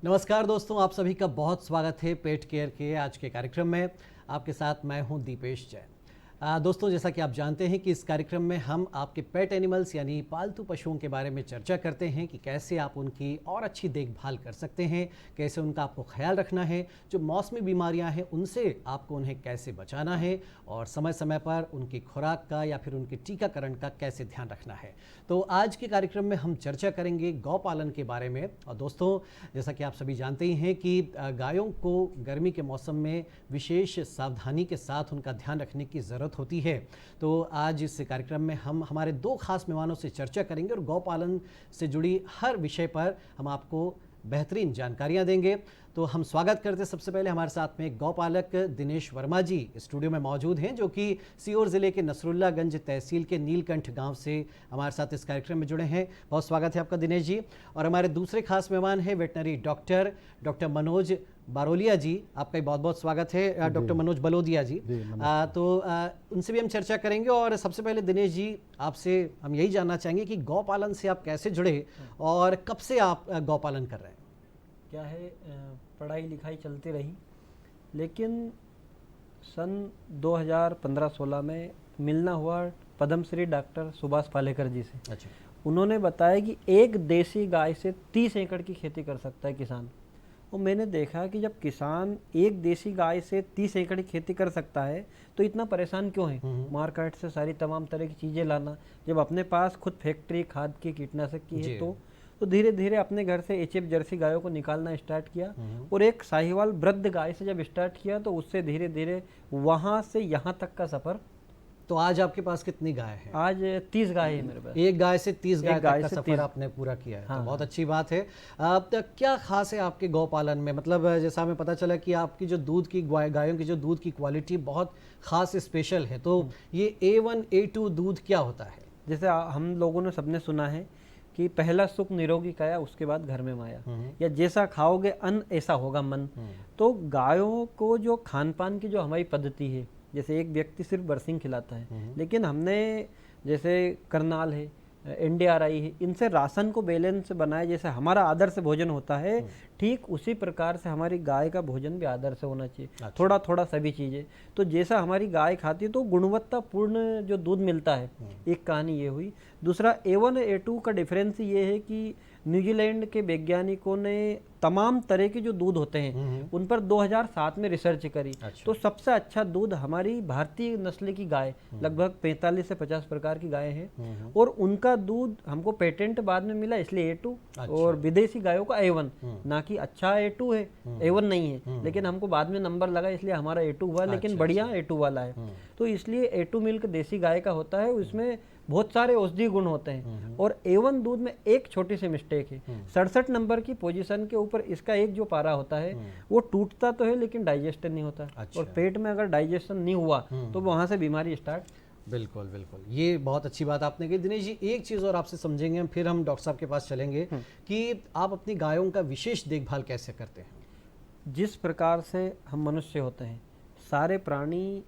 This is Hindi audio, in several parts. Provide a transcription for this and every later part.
नमस्कार दोस्तों, आप सभी का बहुत स्वागत है पेट केयर के आज के कार्यक्रम में। आपके साथ मैं हूं दीपेश जैन। दोस्तों, जैसा कि आप जानते हैं कि इस कार्यक्रम में हम आपके पेट एनिमल्स यानी पालतू पशुओं के बारे में चर्चा करते हैं कि कैसे आप उनकी और अच्छी देखभाल कर सकते हैं, कैसे उनका आपको ख्याल रखना है, जो मौसमी बीमारियां हैं उनसे आपको उन्हें कैसे बचाना है और समय समय पर उनकी खुराक का या फिर उनके टीकाकरण का कैसे ध्यान रखना है। तो आज के कार्यक्रम में हम चर्चा करेंगे गौ पालन के बारे में। और दोस्तों, जैसा कि आप सभी जानते ही हैं कि गायों को गर्मी के मौसम में विशेष सावधानी के साथ उनका ध्यान रखने की ज़रूरत होती है। तो आज इस कार्यक्रम में हम हमारे दो खास मेहमानों से चर्चा करेंगे और गौपालन से जुड़ी हर विषय पर हम आपको बेहतरीन जानकारियां देंगे। तो हम स्वागत करते हैं सबसे पहले हमारे साथ में गौपालक दिनेश वर्मा जी स्टूडियो में मौजूद हैं, जो कि सीहोर ज़िले के नसरुल्लागंज तहसील के नीलकंठ गांव से हमारे साथ इस कार्यक्रम में जुड़े हैं। बहुत स्वागत है आपका दिनेश जी। और हमारे दूसरे खास मेहमान हैं वेटनरी डॉक्टर मनोज बारोलिया जी। आपका बहुत बहुत स्वागत है डॉक्टर मनोज बलोदिया जी। उनसे भी हम चर्चा करेंगे। और सबसे पहले दिनेश जी, आपसे हम यही जानना चाहेंगे कि गौपालन से आप कैसे जुड़े और कब से आप गौपालन कर रहे हैं? क्या है, पढ़ाई लिखाई चलती रही, लेकिन सन 2015-16 में मिलना हुआ पद्मश्री डॉक्टर सुभाष पालेकर जी से। अच्छा। उन्होंने बताया कि एक देसी गाय से 30 एकड़ की खेती कर सकता है किसान। और मैंने देखा कि जब किसान एक देसी गाय से 30 एकड़ की खेती कर सकता है तो इतना परेशान क्यों है मार्केट से सारी तमाम तरह की चीज़ें लाना, जब अपने पास खुद फैक्ट्री खाद की कीटनाशक की है। तो धीरे धीरे अपने घर से एचएफ जर्सी गायों को निकालना स्टार्ट किया और एक साहिवाल वृद्ध गाय से जब स्टार्ट किया तो उससे धीरे धीरे वहाँ से यहाँ तक का सफ़र। तो आज आपके पास कितनी गाय है? आज 30 गाय है मेरे पास। एक गाय से 30 गाय तक का सफर आपने पूरा किया है। हाँ, तो बहुत अच्छी बात है। क्या खास है आपके गौपालन में? मतलब जैसा हमें पता चला कि आपकी जो दूध की गायों की जो दूध की क्वालिटी बहुत खास स्पेशल है। तो ये A1 A2 दूध क्या होता है? जैसे हम लोगों ने सबने सुना है कि पहला सुख निरोगी काया, उसके बाद घर में माया, या जैसा खाओगे अन्न ऐसा होगा मन। तो गायों को जो खान पान की जो हमारी पद्धति है, जैसे एक व्यक्ति सिर्फ बरसिंग खिलाता है, लेकिन हमने जैसे करनाल है, NDRI है, इनसे राशन को बैलेंस बनाए। जैसे हमारा आदर्श भोजन होता है, ठीक उसी प्रकार से हमारी गाय का भोजन भी आदर्श होना चाहिए। अच्छा। थोड़ा थोड़ा सभी चीज़ें। तो जैसा हमारी गाय खाती है तो गुणवत्तापूर्ण जो दूध मिलता है, एक कहानी ये हुई। दूसरा A1 A2 का डिफरेंस ये है कि न्यूजीलैंड के वैज्ञानिकों ने तमाम तरह के जो दूध होते हैं उन पर 2007 में रिसर्च करी। अच्छा। तो सबसे अच्छा दूध हमारी भारतीय नस्ल की गाय, लगभग 45 से 50 प्रकार की गायें हैं, और उनका दूध हमको पेटेंट बाद में मिला, इसलिए A2। अच्छा। और विदेशी गायों का A1, ना कि अच्छा A2 है, A1 नहीं है, लेकिन हमको बाद में नंबर लगा इसलिए हमारा A2 हुआ। लेकिन बढ़िया A2 वाला है। तो इसलिए A2 मिल्क देसी गाय का होता है, उसमें बहुत सारे औषधीय गुण होते हैं। और A1 दूध में एक छोटी सी मिस्टेक है, 67 नंबर की पोजीशन के ऊपर इसका एक जो पारा होता है वो टूटता तो है लेकिन डाइजेशन नहीं होता। अच्छा। और पेट में अगर डाइजेशन नहीं हुआ तो वहां से बीमारी स्टार्ट। बिल्कुल बिल्कुल, ये बहुत अच्छी बात आपने कही। दिनेश जी, एक चीज़ और आपसे समझेंगे, फिर हम डॉक्टर साहब के पास चलेंगे कि आप अपनी गायों का विशेष देखभाल कैसे करते हैं? जिस प्रकार से हम मनुष्य होते हैं, सारे प्राणी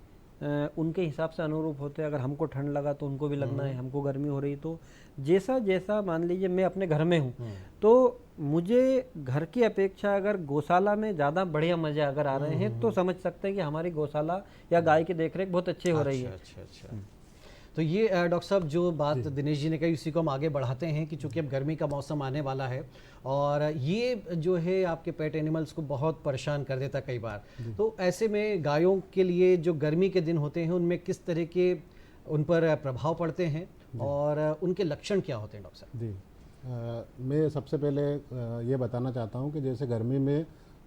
उनके हिसाब से अनुरूप होते हैं। अगर हमको ठंड लगा तो उनको भी लगना है, हमको गर्मी हो रही तो जैसा जैसा, मान लीजिए मैं अपने घर में हूँ तो मुझे घर की अपेक्षा अगर गौशाला में ज़्यादा बढ़िया मज़े अगर आ रहे हैं तो समझ सकते हैं कि हमारी गौशाला या गाय की देखरेख बहुत अच्छी हो रही है। अच्छा। तो ये डॉक्टर साहब जो बात दिनेश जी ने कही, उसी को हम आगे बढ़ाते हैं कि चूंकि अब गर्मी का मौसम आने वाला है और ये जो है आपके पेट एनिमल्स को बहुत परेशान कर देता कई बार। तो ऐसे में गायों के लिए जो गर्मी के दिन होते हैं उनमें किस तरह के उन पर प्रभाव पड़ते हैं और उनके लक्षण क्या होते हैं डॉक्टर साहब? जी, मैं सबसे पहले ये बताना चाहता हूँ कि जैसे गर्मी में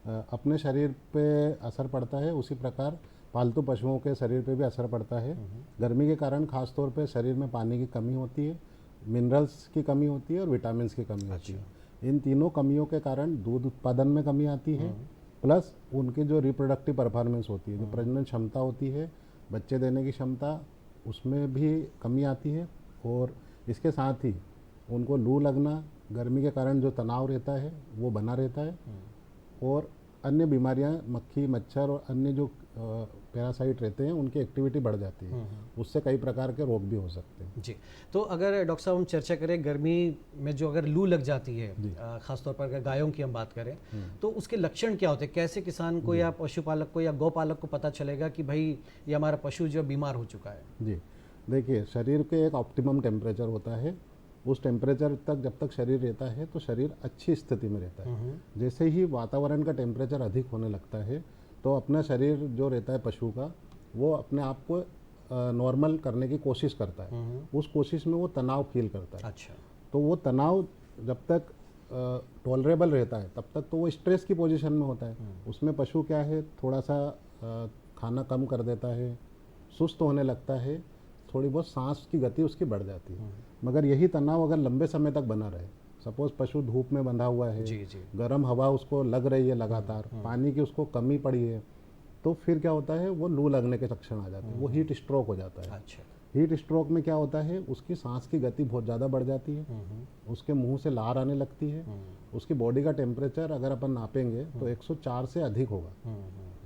अपने शरीर पे असर पड़ता है, उसी प्रकार पालतू पशुओं के शरीर पे भी असर पड़ता है। गर्मी के कारण खास तौर पे शरीर में पानी की कमी होती है, मिनरल्स की कमी होती है और विटामिन्स की कमी होती है। इन तीनों कमियों के कारण दूध उत्पादन में कमी आती है, प्लस उनकी जो रिप्रोडक्टिव परफॉर्मेंस होती है, जो प्रजनन क्षमता होती है, बच्चे देने की क्षमता, उसमें भी कमी आती है। और इसके साथ ही उनको लू लगना, गर्मी के कारण जो तनाव रहता है वो बना रहता है, और अन्य बीमारियां, मक्खी, मच्छर और अन्य जो पैरासाइट रहते हैं उनकी एक्टिविटी बढ़ जाती है, उससे कई प्रकार के रोग भी हो सकते हैं। जी, तो अगर डॉक्टर साहब हम चर्चा करें गर्मी में जो अगर लू लग जाती है, खासतौर पर अगर गायों की हम बात करें, तो उसके लक्षण क्या होते हैं? कैसे किसान को या पशुपालक को या गौपालक को पता चलेगा कि भाई ये हमारा पशु जो बीमार हो चुका है? जी, देखिए, शरीर के एक ऑप्टिमम टेम्परेचर होता है, उस टेम्परेचर तक जब तक शरीर रहता है तो शरीर अच्छी स्थिति में रहता है। जैसे ही वातावरण का टेम्परेचर अधिक होने लगता है तो अपना शरीर जो रहता है पशु का, वो अपने आप को नॉर्मल करने की कोशिश करता है। उस कोशिश में वो तनाव फील करता है। अच्छा। तो वो तनाव जब तक टॉलरेबल रहता है तब तक तो वो स्ट्रेस की पोजीशन में होता है। उसमें पशु क्या है, थोड़ा सा खाना कम कर देता है, सुस्त होने लगता है, थोड़ी बहुत सांस की गति उसकी बढ़ जाती है। मगर यही तनाव अगर लंबे समय तक बना रहे, सपोज पशु धूप में बंधा हुआ है, जी जी। गर्म हवा उसको लग रही है लगातार, पानी की उसको कमी पड़ी है, तो फिर क्या होता है, वो लू लगने के लक्षण आ जाते हैं, वो हीट स्ट्रोक हो जाता है। अच्छा। हीट स्ट्रोक में क्या होता है, उसकी सांस की गति बहुत ज़्यादा बढ़ जाती है, उसके मुंह से लार आने लगती है, उसकी बॉडी का टेम्परेचर अगर अपन नापेंगे तो 104 से अधिक होगा।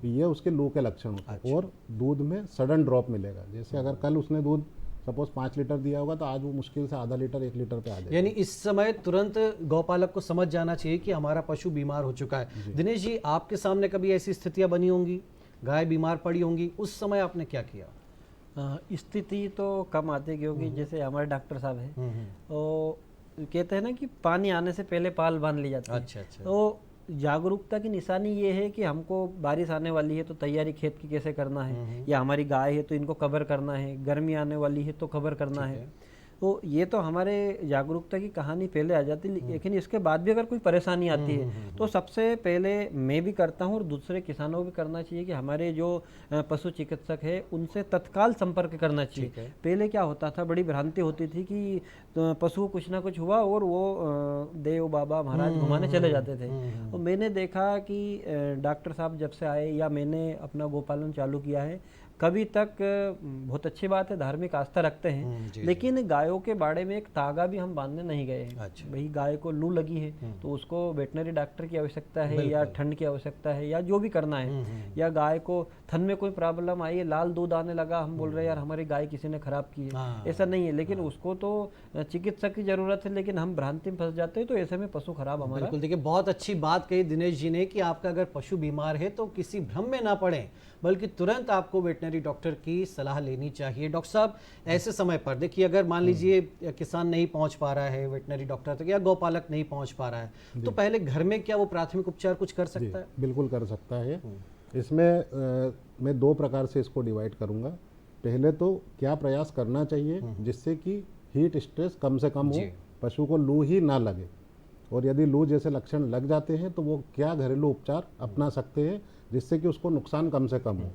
ये उसके लू के लक्षण होते हैं। और दूध में सडन ड्रॉप मिलेगा। जैसे अगर कल उसने दूध सपोज 5 लीटर दिया होगा तो आज वो मुश्किल से आधा लीटर 1 लीटर पे आ जाएगा। यानी इस समय तुरंत गौपालक को समझ जाना चाहिए कि हमारा पशु बीमार हो चुका है। दिनेश जी, आपके सामने कभी ऐसी स्थितियां बनी होंगी, गाय बीमार पड़ी होंगी, उस समय आपने क्या किया? स्थिति तो कम आती है, क्योंकि जैसे हमारे डॉक्टर साहब हैं तो कहते हैं ना कि पानी आने से पहले पाल बांध ली जाती है। अच्छा अच्छा। तो जागरूकता की निशानी ये है कि हमको बारिश आने वाली है तो तैयारी खेत की कैसे करना है, या हमारी गाय है तो इनको कवर करना है, गर्मी आने वाली है तो कवर करना है। तो ये तो हमारे जागरूकता की कहानी पहले आ जाती है। लेकिन इसके बाद भी अगर कोई परेशानी आती है तो सबसे पहले मैं भी करता हूँ और दूसरे किसानों को भी करना चाहिए कि हमारे जो पशु चिकित्सक है उनसे तत्काल संपर्क करना चाहिए। पहले क्या होता था, बड़ी भ्रांति होती थी कि पशु को कुछ ना कुछ हुआ और वो देव बाबा महाराज घुमाने चले जाते थे। तो मैंने देखा कि डॉक्टर साहब जब से आए या मैंने अपना गोपालन चालू किया है, कभी तक बहुत अच्छी बात है, धार्मिक आस्था रखते हैं, लेकिन गायों के बाड़े में एक तागा भी हम बांधने नहीं गए हैं। अच्छा। भाई गाय को लू लगी है तो उसको वेटनरी डॉक्टर की आवश्यकता है या ठंड की आवश्यकता है या जो भी करना है, या गाय को थन में कोई प्रॉब्लम आई है, लाल दूध आने लगा, हम बोल रहे हैं यार हमारी गाय किसी ने खराब की है, ऐसा नहीं है। लेकिन उसको तो चिकित्सक की जरूरत है, लेकिन हम भ्रांति में फंस जाते हैं तो ऐसे में पशु खराब हमारा। बिल्कुल, देखिए बहुत अच्छी बात कही दिनेश जी ने कि आपका अगर पशु बीमार है तो किसी भ्रम में ना पड़े, बल्कि तुरंत आपको वेटनरी डॉक्टर की सलाह लेनी चाहिए। डॉक्टर साहब, ऐसे समय पर देखिए अगर मान लीजिए किसान नहीं पहुंच पा रहा है वेटनरी डॉक्टर तक, या गौपालक नहीं पहुंच पा रहा है, तो पहले घर में क्या वो प्राथमिक उपचार कुछ कर सकता है? बिल्कुल कर सकता है। इसमें मैं 2 प्रकार से इसको डिवाइड करूंगा। पहले तो क्या प्रयास करना चाहिए जिससे कि हीट स्ट्रेस कम से कम हो, पशु को लू ही ना लगे, और यदि लू जैसे लक्षण लग जाते हैं तो वो क्या घरेलू उपचार अपना सकते हैं जिससे कि उसको नुकसान कम से कम हो।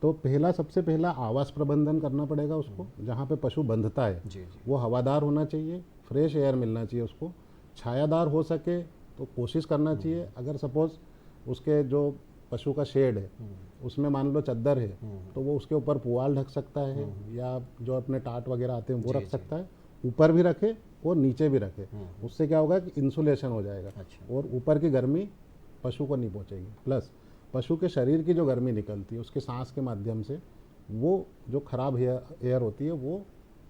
तो सबसे पहला आवास प्रबंधन करना पड़ेगा उसको। जहाँ पे पशु बंधता है वो हवादार होना चाहिए, फ्रेश एयर मिलना चाहिए उसको, छायादार हो सके तो कोशिश करना चाहिए। अगर सपोज उसके जो पशु का शेड है उसमें मान लो चद्दर है तो वो उसके ऊपर पुआल ढक सकता है, या जो अपने टाट वगैरह आते हैं वो रख सकता है। ऊपर भी रखे और नीचे भी रखे, उससे क्या होगा कि इंसुलेशन हो जाएगा। अच्छा। और ऊपर की गर्मी पशु को नहीं पहुंचेगी। प्लस पशु के शरीर की जो गर्मी निकलती है उसके सांस के माध्यम से, वो जो खराब एयर होती है वो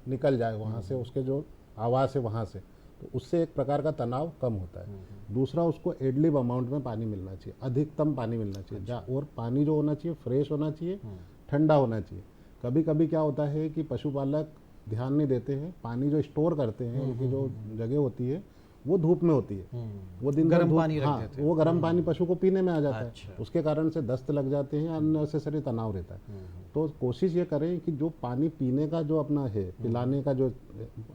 निकल जाए वहाँ से, उसके जो आवाज़ है वहाँ से, तो उससे एक प्रकार का तनाव कम होता है। दूसरा, उसको एडलिव अमाउंट में पानी मिलना चाहिए, अधिकतम पानी मिलना चाहिए। और पानी जो होना चाहिए फ्रेश होना चाहिए, ठंडा होना चाहिए। कभी कभी क्या होता है कि पशुपालक ध्यान नहीं देते हैं, पानी जो स्टोर करते हैं उनकी जो जगह होती है वो धूप में होती है, वो दिन भर गर्म पानी रख हाँ, देते हैं। वो गर्म पानी पशु को पीने में आ जाता अच्छा। है, उसके कारण से दस्त लग जाते हैं, अननेसेसरी तनाव रहता है। तो कोशिश ये करें कि जो पानी पीने का जो अपना है, पिलाने का जो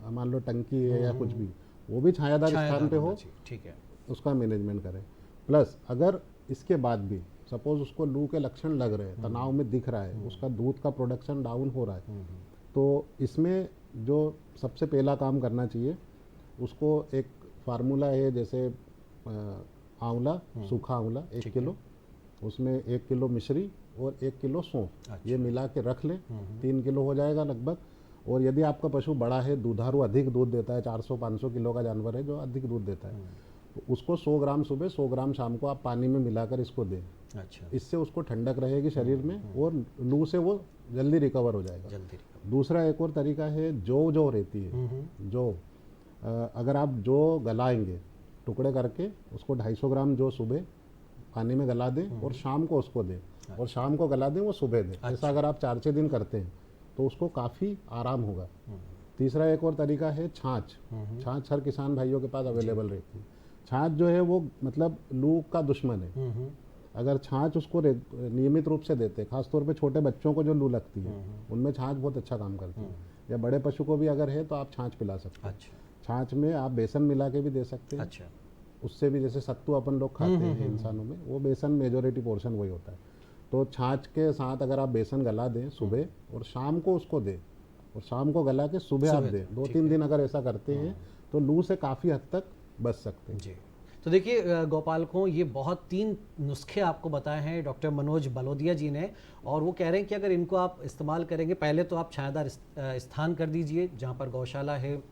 मान लो टंकी है या कुछ भी, वो भी छायादार स्थान पे हो, ठीक है, उसका मैनेजमेंट करें। प्लस अगर इसके बाद भी सपोज उसको लू के लक्षण लग रहे हैं, तनाव में दिख रहा है, उसका दूध का प्रोडक्शन डाउन हो रहा है, तो इसमें जो सबसे पहला काम करना चाहिए, उसको एक फार्मूला है, जैसे आंवला, सूखा आंवला 1 किलो, उसमें 1 किलो मिश्री और 1 किलो सौंफ, ये मिला के रख लें, 3 किलो हो जाएगा लगभग। और यदि आपका पशु बड़ा है, दुधारू, अधिक दूध देता है, 400-500 किलो का जानवर है जो अधिक दूध देता है, तो उसको 100 ग्राम सुबह 100 ग्राम शाम को आप पानी में मिलाकर इसको दें। अच्छा, इससे उसको ठंडक रहेगी शरीर में और लू से वो जल्दी रिकवर हो जाएगा। जल्दी। दूसरा एक और तरीका है, जौ रहती है, जौ अगर आप जौ गलाएंगे टुकड़े करके, उसको 250 ग्राम जौ सुबह पानी में गला दें और शाम को उसको दें, और शाम को गला दें वो सुबह दें। ऐसा अगर आप 4-6 दिन करते हैं तो उसको काफ़ी आराम होगा। तीसरा एक और तरीका है छाछ। छाछ हर किसान भाइयों के पास अवेलेबल रहती है। छाछ जो है वो मतलब लू का दुश्मन है। अगर छाछ उसको नियमित रूप से देते, खासतौर पे छोटे बच्चों को जो लू लगती है उनमें छाछ बहुत अच्छा काम करती है, या बड़े पशु को भी अगर है तो आप छाछ पिला सकते हैं। अच्छा, छाछ में आप बेसन मिला के भी दे सकते हैं। अच्छा, उससे भी, जैसे सत्तू अपन लोग खाते हैं इंसानों में, वो बेसन मेजोरिटी पोर्शन वही होता है। तो छाछ के साथ अगर आप बेसन गला दें सुबह और शाम को उसको दें, और शाम को गला के सुबह आप दें, 2-3 दिन अगर ऐसा करते हैं तो लू से काफ़ी हद तक बच सकते हैं। जी। तो देखिए गौपालकों, ये बहुत 3 नुस्खे आपको बताए हैं डॉक्टर मनोज बलोदिया जी ने, और वो कह रहे हैं कि अगर इनको आप इस्तेमाल करेंगे, पहले तो आप छायादार स्थान कर दीजिए जहाँ पर गौशाला है,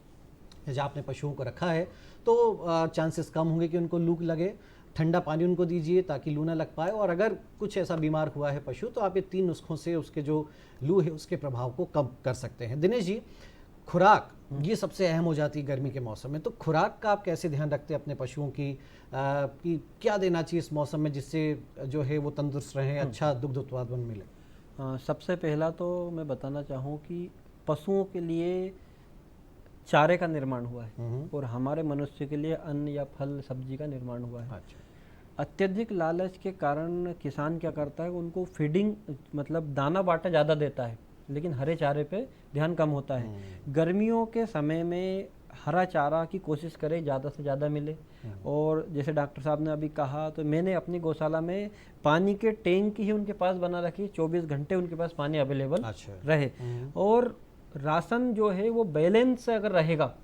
जहाँ आपने पशुओं को रखा है, तो चांसेस कम होंगे कि उनको लू लगे। ठंडा पानी उनको दीजिए ताकि लू ना लग पाए, और अगर कुछ ऐसा बीमार हुआ है पशु तो आप ये 3 नुस्खों से उसके जो लू है उसके प्रभाव को कम कर सकते हैं। दिनेश जी, खुराक ये सबसे अहम हो जाती है गर्मी के मौसम में, तो खुराक का आप कैसे ध्यान रखते हैं अपने पशुओं की, कि क्या देना चाहिए इस मौसम में जिससे जो है वो तंदुरुस्त रहें, अच्छा दुग्ध उत्पादन मिले? सबसे पहला तो मैं बताना चाहूँ कि पशुओं के लिए चारे का निर्माण हुआ है और हमारे मनुष्य के लिए अन्न या फल सब्जी का निर्माण हुआ है। अच्छा, अत्यधिक लालच के कारण किसान क्या करता है, उनको फीडिंग मतलब दाना बाटा ज़्यादा देता है, लेकिन हरे चारे पे ध्यान कम होता है। गर्मियों के समय में हरा चारा की कोशिश करें ज़्यादा से ज़्यादा मिले। और जैसे डॉक्टर साहब ने अभी कहा, तो मैंने अपनी गौशाला में पानी के टैंक ही उनके पास बना रखी, 24 घंटे उनके पास पानी अवेलेबल रहे। और राशन जो है वो बैलेंस से अगर रहेगा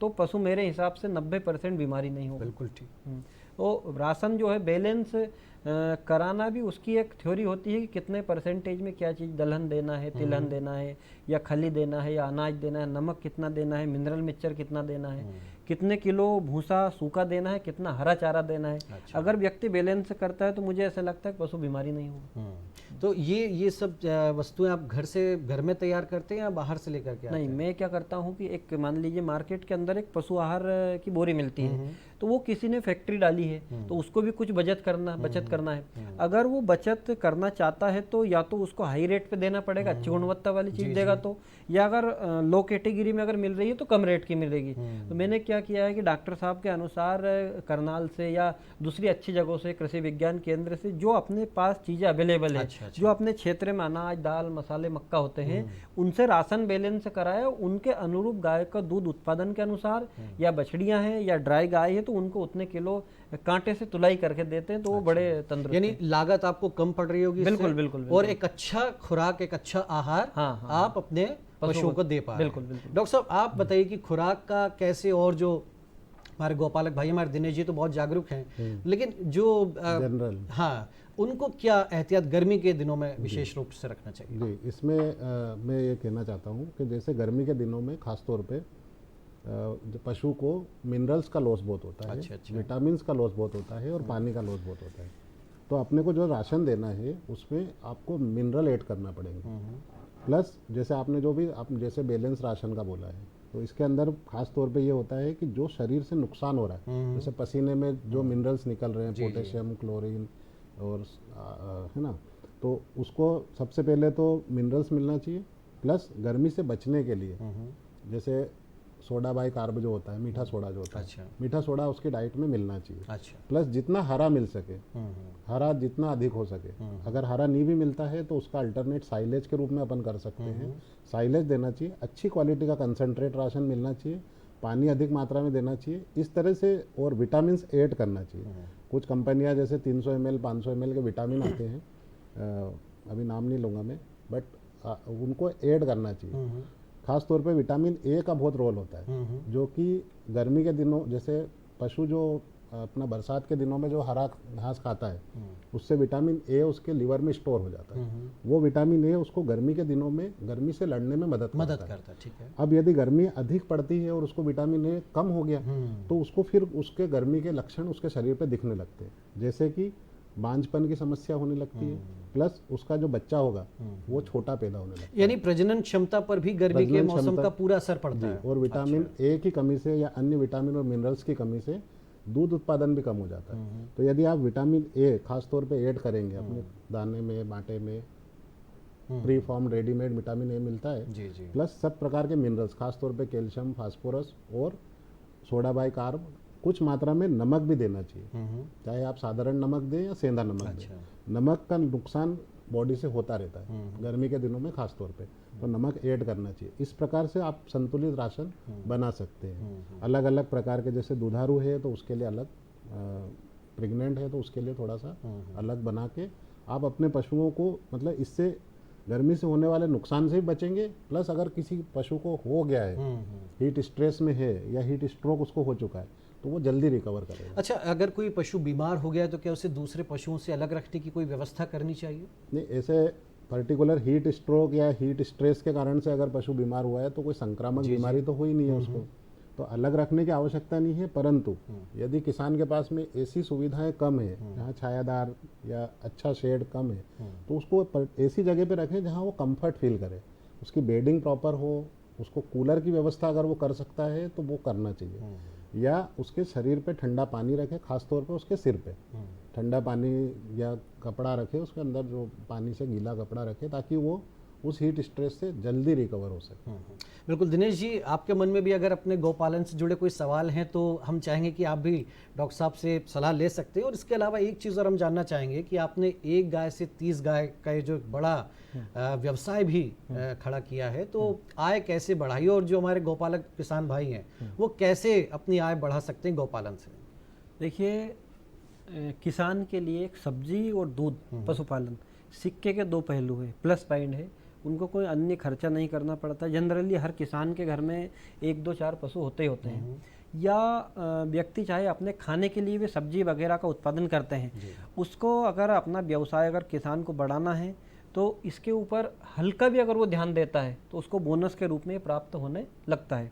तो पशु मेरे हिसाब से 90% बीमारी नहीं होगी। बिल्कुल ठीक। तो राशन जो है बैलेंस कराना भी उसकी एक थ्योरी होती है कि कितने परसेंटेज में क्या चीज़, दलहन देना है, तिलहन देना है, या खली देना है, या अनाज देना है, नमक कितना देना है, मिनरल मिक्सचर कितना देना है, कितने किलो भूसा सूखा देना है, कितना हरा चारा देना है। अच्छा। अगर व्यक्ति बैलेंस करता है तो मुझे ऐसा लगता है कि पशु बीमारी नहीं होगा। तो ये सब वस्तुएं आप घर में तैयार करते हैं या बाहर से लेकर के आते नहीं, हैं? मैं क्या करता हूँ कि एक मान लीजिए मार्केट के अंदर एक पशु आहार की बोरी मिलती है, तो वो किसी ने फैक्ट्री डाली है, तो उसको भी कुछ बचत करना है। अगर वो बचत करना चाहता है तो या तो उसको हाई रेट पे देना पड़ेगा, अच्छी गुणवत्ता वाली चीज़ देगा तो, या अगर लो कैटेगरी में अगर मिल रही है तो कम रेट की मिलेगी। तो मैंने क्या किया है कि डॉक्टर साहब के अनुसार करनाल से या दूसरी अच्छी जगहों से, कृषि विज्ञान केंद्र से जो अपने पास चीज़ें अवेलेबल है, जो अपने क्षेत्र में अनाज, दाल, मसाले, मक्का होते हैं, उनसे राशन बैलेंस कराया, उनके अनुरूप गाय का दूध उत्पादन के अनुसार, या बछड़ियां हैं या ड्राई गाय है तो उनको उतने किलो कांटे से तुलाई करके देते हैं, तो वो बड़े तंदुरुस्त। यानी लागत आपको कम पड़ रही होगी बिल्कुल, इससे, बिल्कुल। और एक अच्छा खुराक, एक अच्छा आहार आप अपने पशुओं को दे पा रहे हैं। बिल्कुल। डॉक्टर साहब, आप बताइए कि खुराक का कैसे, और जो हमारे गोपालक भाई, हमारे दिनेश जी तो बहुत जागरूक हैं, लेकिन जो जनरल, हाँ, उनको क्या एहतियात गर्मी के दिनों में विशेष रूप से रखना चाहिए? जी, इसमें मैं ये कहना चाहता हूँ कि जैसे गर्मी के दिनों में खासतौर पे पशु को मिनरल्स का लॉस बहुत होता है, अच्छा। विटामिन्स का लॉस बहुत होता है और पानी का लॉस बहुत होता है। तो अपने को जो राशन देना है उसमें आपको मिनरल ऐड करना पड़ेगा। प्लस जैसे आपने जो भी जैसे बैलेंस राशन का बोला है, तो इसके अंदर खास तौर पे ये होता है कि जो शरीर से नुकसान हो रहा है, जैसे पसीने में जो मिनरल्स निकल रहे हैं, पोटेशियम, क्लोरीन और है ना, तो उसको सबसे पहले तो मिनरल्स मिलना चाहिए। प्लस गर्मी से बचने के लिए जैसे सोडा बाई कार्ब जो होता है, मीठा सोडा जो होता है, मीठा सोडा उसकी डाइट में मिलना चाहिए। प्लस जितना हरा मिल सके, हरा जितना अधिक हो सके, अगर हरा नहीं भी मिलता है तो उसका अल्टरनेट साइलेज के रूप में अपन कर सकते हैं। साइलेज देना चाहिए, अच्छी क्वालिटी का कंसंट्रेट राशन मिलना चाहिए, पानी अधिक मात्रा में देना चाहिए इस तरह से, और विटामिन ऐड करना चाहिए। कुछ कंपनियां जैसे 300 ml 500 ml के विटामिन आते हैं, अभी नाम नहीं लूँगा मैं, बट उनको ऐड करना चाहिए। खास तौर पे विटामिन ए का बहुत रोल होता है, जो कि गर्मी के दिनों जैसे पशु जो अपना बरसात के दिनों में जो हरा घास खाता है उससे विटामिन ए उसके लीवर में स्टोर हो जाता है। वो विटामिन ए उसको गर्मी के दिनों में गर्मी से लड़ने में मदद करता है। ठीक है। अब यदि गर्मी अधिक पड़ती है और उसको विटामिन ए कम हो गया तो उसको फिर उसके गर्मी के लक्षण उसके शरीर पे दिखने लगते हैं, जैसे कि बांझपन की समस्या होने लगती है, प्लस उसका जो बच्चा होगा वो छोटा पैदा होने लगता है। यानी प्रजनन क्षमता पर भी गर्मी के मौसम का पूरा असर पड़ता है। और विटामिन ए की कमी से या अन्य विटामिन और मिनरल्स की कमी से दूध उत्पादन भी कम हो जाता है। तो यदि आप विटामिन ए खास तौर पे ऐड करेंगे अपने दाने में, बाटे में pre form readymade vitamin A मिलता है, जी जी। प्लस सब प्रकार के मिनरल्स खास तौर पे कैल्शियम, फास्फोरस और सोडा बाई कार्ब, कुछ मात्रा में नमक भी देना चाहिए, चाहे आप साधारण नमक दें या सेंधा नमक दें। नमक का नुकसान बॉडी से होता रहता है गर्मी के दिनों में खास तौर पे, तो नमक ऐड करना चाहिए। इस प्रकार से आप संतुलित राशन बना सकते हैं। अलग अलग प्रकार के, जैसे दुधारू है तो उसके लिए अलग, प्रेग्नेंट है तो उसके लिए थोड़ा सा अलग बना के आप अपने पशुओं को, मतलब इससे गर्मी से होने वाले नुकसान से भी बचेंगे, प्लस अगर किसी पशु को हो गया है, हीट स्ट्रेस में है या हीट स्ट्रोक उसको हो चुका है, तो वो जल्दी रिकवर करेगा। अच्छा, अगर कोई पशु बीमार हो गया तो क्या उसे दूसरे पशुओं से अलग रखने की कोई व्यवस्था करनी चाहिए? नहीं, ऐसे पर्टिकुलर हीट स्ट्रोक या हीट स्ट्रेस के कारण से अगर पशु बीमार हुआ है तो कोई संक्रामक बीमारी तो हुई नहीं है उसको, तो अलग रखने की आवश्यकता नहीं है। परंतु यदि किसान के पास में ऐसी सुविधाएं कम है, जहाँ छायादार या अच्छा शेड कम है, तो उसको ऐसी जगह पे रखें जहाँ वो कंफर्ट फील करे, उसकी बेडिंग प्रॉपर हो, उसको कूलर की व्यवस्था अगर वो कर सकता है तो वो करना चाहिए, या उसके शरीर पे ठंडा पानी रखे, खास तौर पे उसके सिर पे ठंडा पानी या कपड़ा रखे, उसके अंदर जो पानी से गीला कपड़ा रखे, ताकि वो उस हीट स्ट्रेस से जल्दी रिकवर हो सके। बिल्कुल। दिनेश जी, आपके मन में भी अगर अपने गौपालन से जुड़े कोई सवाल हैं तो हम चाहेंगे कि आप भी डॉक्टर साहब से सलाह ले सकते हैं। और इसके अलावा एक चीज़ और हम जानना चाहेंगे कि आपने एक गाय से 30 गाय का ये जो बड़ा व्यवसाय भी खड़ा किया है, तो आय कैसे बढ़ाई, और जो हमारे गौपालक किसान भाई हैं वो कैसे अपनी आय बढ़ा सकते हैं गौपालन से? देखिए, किसान के लिए एक सब्जी और दूध पशुपालन सिक्के के दो पहलू है, प्लस पॉइंट है। उनको कोई अन्य खर्चा नहीं करना पड़ता। जनरली हर किसान के घर में 1, 2, 4 पशु होते ही होते हैं, या व्यक्ति चाहे अपने खाने के लिए भी सब्जी वगैरह का उत्पादन करते हैं, उसको अगर अपना व्यवसाय अगर किसान को बढ़ाना है तो इसके ऊपर हल्का भी अगर वो ध्यान देता है तो उसको बोनस के रूप में प्राप्त होने लगता है।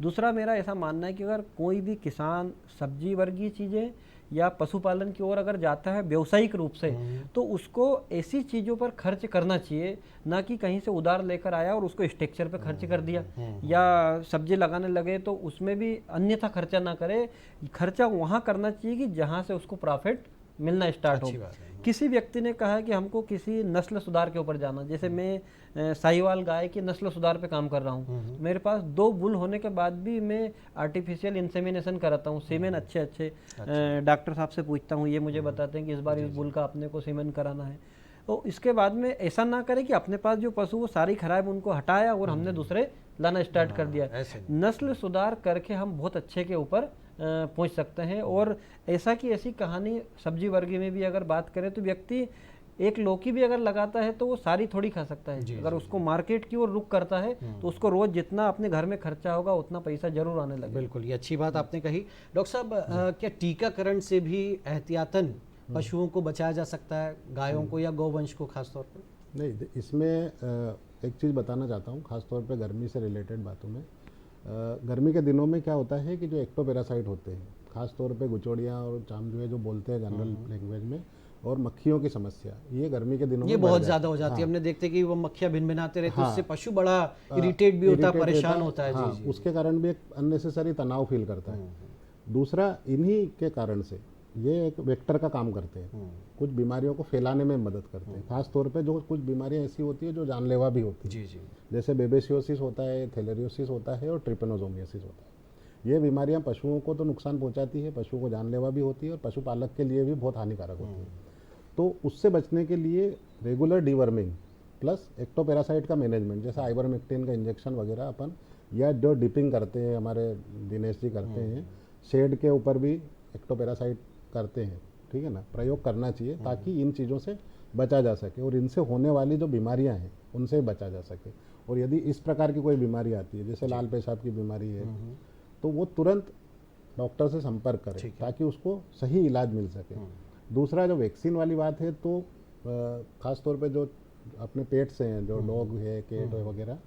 दूसरा, मेरा ऐसा मानना है कि अगर कोई भी किसान सब्जी वर्गीय चीज़ें या पशुपालन की ओर अगर जाता है व्यावसायिक रूप से, तो उसको ऐसी चीज़ों पर खर्च करना चाहिए, ना कि कहीं से उधार लेकर आया और उसको स्ट्रक्चर पे खर्च कर दिया, या सब्जी लगाने लगे तो उसमें भी अन्यथा खर्चा ना करे। खर्चा वहाँ करना चाहिए कि जहाँ से उसको प्रॉफिट मिलना स्टार्ट हो। किसी व्यक्ति ने कहा कि हमको किसी नस्ल सुधार के ऊपर जाना, जैसे मैं साहिवाल गाय की नस्ल सुधार पे काम कर रहा हूँ, मेरे पास 2 बुल होने के बाद भी मैं आर्टिफिशियल इंसेमिनेशन कराता हूँ, सीमेन अच्छे डॉक्टर साहब से पूछता हूँ, ये मुझे बताते हैं कि इस बार इस बुल का अपने को सीमेन कराना है। तो इसके बाद में ऐसा ना करें कि अपने पास जो पशु वो सारी खराब उनको हटाया और हमने दूसरे लाना स्टार्ट कर दिया। नस्ल सुधार करके हम बहुत अच्छे के ऊपर पहुंच सकते हैं। और ऐसा की ऐसी कहानी सब्जी वर्ग में भी अगर बात करें तो व्यक्ति एक लौकी भी अगर लगाता है तो वो सारी थोड़ी खा सकता है। अगर उसको मार्केट की ओर रुख करता है तो उसको रोज जितना अपने घर में खर्चा होगा उतना पैसा जरूर आने लगेगा। बिल्कुल, ये अच्छी बात आपने कही। डॉक्टर साहब, क्या टीकाकरण से भी एहतियातन पशुओं को बचाया जा सकता है, गायों को या गौवंश को खास तौर पर? नहीं, इसमें एक चीज़ बताना चाहता हूँ, खास तौर पे गर्मी से रिलेटेड बातों में। गर्मी के दिनों में क्या होता है कि जो एक्टोपैरासाइट होते हैं, खास तौर पे गुचौड़ियाँ और चामजुए जो बोलते हैं जनरल लैंग्वेज में, और मक्खियों की समस्या, ये गर्मी के दिनों ये में बहुत ज़्यादा हो जाती है। हमने देखते हैं कि वो मक्खियाँ भिनभिनाते रहते हैं, उससे पशु बड़ा इरिटेट भी होता है, परेशान होता है। हाँ, उसके कारण भी एक अननेसेसरी तनाव फील करता है। दूसरा, इन्हीं के कारण से ये एक वेक्टर का काम करते हैं, कुछ बीमारियों को फैलाने में मदद करते हैं। खास तौर पे जो कुछ बीमारियां ऐसी होती है जो जानलेवा भी होती है, जैसे बेबेसियोसिस होता है, थैलेरियोसिस होता है और ट्रिपेनोसोमियासिस होता है। ये बीमारियां पशुओं को तो नुकसान पहुंचाती है, पशुओं को जानलेवा भी होती है और पशुपालक के लिए भी बहुत हानिकारक होती है। तो उससे बचने के लिए रेगुलर डीवर्मिंग प्लस एक्टोपैरासाइट का मैनेजमेंट, जैसे आइवरमेक्टिन का इंजेक्शन वगैरह अपन, या जो डिपिंग करते हैं हमारे दिनेश जी करते हैं, शेड के ऊपर भी एक्टोपैरासाइट करते हैं, ठीक है ना, प्रयोग करना चाहिए ताकि इन चीज़ों से बचा जा सके और इनसे होने वाली जो बीमारियां हैं उनसे बचा जा सके। और यदि इस प्रकार की कोई बीमारी आती है, जैसे लाल पेशाब की बीमारी है, तो वो तुरंत डॉक्टर से संपर्क करें ताकि उसको सही इलाज मिल सके। दूसरा जो वैक्सीन वाली बात है, तो ख़ास तौर पे जो अपने पेट से हैं, जो डॉग है, कैट है वगैरह,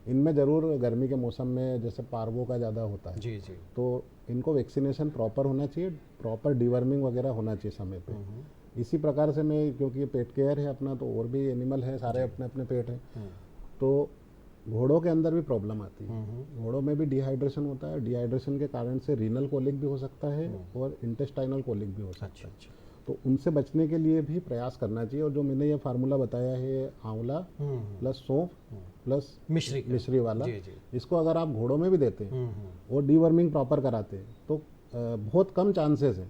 इनमें ज़रूर गर्मी के मौसम में जैसे पार्वो का ज़्यादा होता है, जी जी, तो इनको वैक्सीनेशन प्रॉपर होना चाहिए, प्रॉपर डिवर्मिंग वगैरह होना चाहिए समय पे। इसी प्रकार से मैं, क्योंकि ये पेट केयर है अपना, तो और भी एनिमल है, सारे अपने अपने पेट हैं, तो घोड़ों के अंदर भी प्रॉब्लम आती है। घोड़ों में भी डिहाइड्रेशन होता है, डिहाइड्रेशन के कारण से रीनल कोलिक भी हो सकता है और इंटेस्टाइनल कोलिक भी हो सकता है। अच्छा, तो उनसे बचने के लिए भी प्रयास करना चाहिए। और जो मैंने ये फार्मूला बताया है, आंवला प्लस सौंफ प्लस मिश्री वाला, जी जी, इसको अगर आप घोड़ों में भी देते हैं और डीवर्मिंग प्रॉपर कराते हैं, तो बहुत कम चांसेस है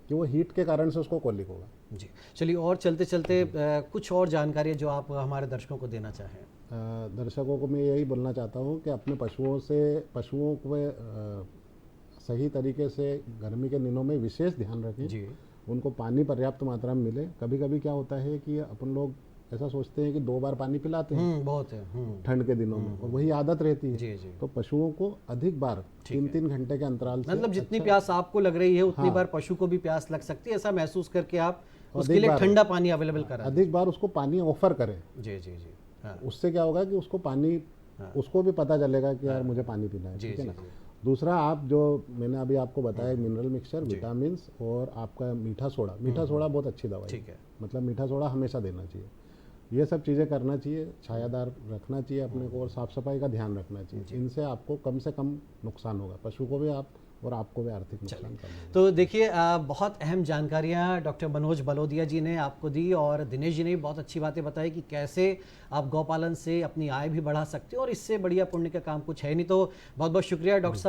कि वो हीट के कारण से उसको कोलिक होगा। जी। चलिए, और चलते चलते कुछ और जानकारी जो आप हमारे दर्शकों को देना चाहें। दर्शकों को मैं यही बोलना चाहता हूँ कि अपने पशुओं को सही तरीके से गर्मी के दिनों में विशेष ध्यान रखें जी, उनको पानी पर्याप्त मात्रा में मिले। कभी कभी क्या होता है कि अपन लोग ऐसा सोचते हैं कि 2 बार पानी पिलाते हैं बहुत है। ठंड के दिनों में, और वही आदत रहती है। जी जी, तो पशुओं को अधिक बार 3-3 घंटे के अंतराल से, मतलब जितनी प्यास आपको लग रही है उतनी बार पशु को भी प्यास लग सकती है, ऐसा महसूस करके आप उसके लिए ठंडा पानी अवेलेबल करा। अधिक बार उसको पानी ऑफर करें। जी जी जी, हाँ, उससे क्या होगा कि उसको पानी, उसको भी पता चलेगा कि यार मुझे पानी पीना है, ठीक है ना। दूसरा, आप जो मैंने अभी आपको बताया, मिनरल मिक्सचर, विटामिन्स और आपका मीठा सोडा बहुत अच्छी दवाई ठीक है, मतलब मीठा सोडा हमेशा देना चाहिए। ये सब चीज़ें करना चाहिए, छायादार रखना चाहिए अपने को, और साफ सफाई का ध्यान रखना चाहिए। इनसे आपको कम से कम नुकसान होगा, पशु को भी आप और आपको भी आर्थिक नुकसान कम होगा। तो देखिए, बहुत अहम जानकारियाँ डॉक्टर मनोज बलोदिया जी ने आपको दी, और दिनेश जी ने भी बहुत अच्छी बातें बताई कि कैसे आप गौपालन से अपनी आय भी बढ़ा सकते हो, और इससे बढ़िया पुण्य का काम कुछ है नहीं। तो बहुत बहुत शुक्रिया डॉक्टर साहब।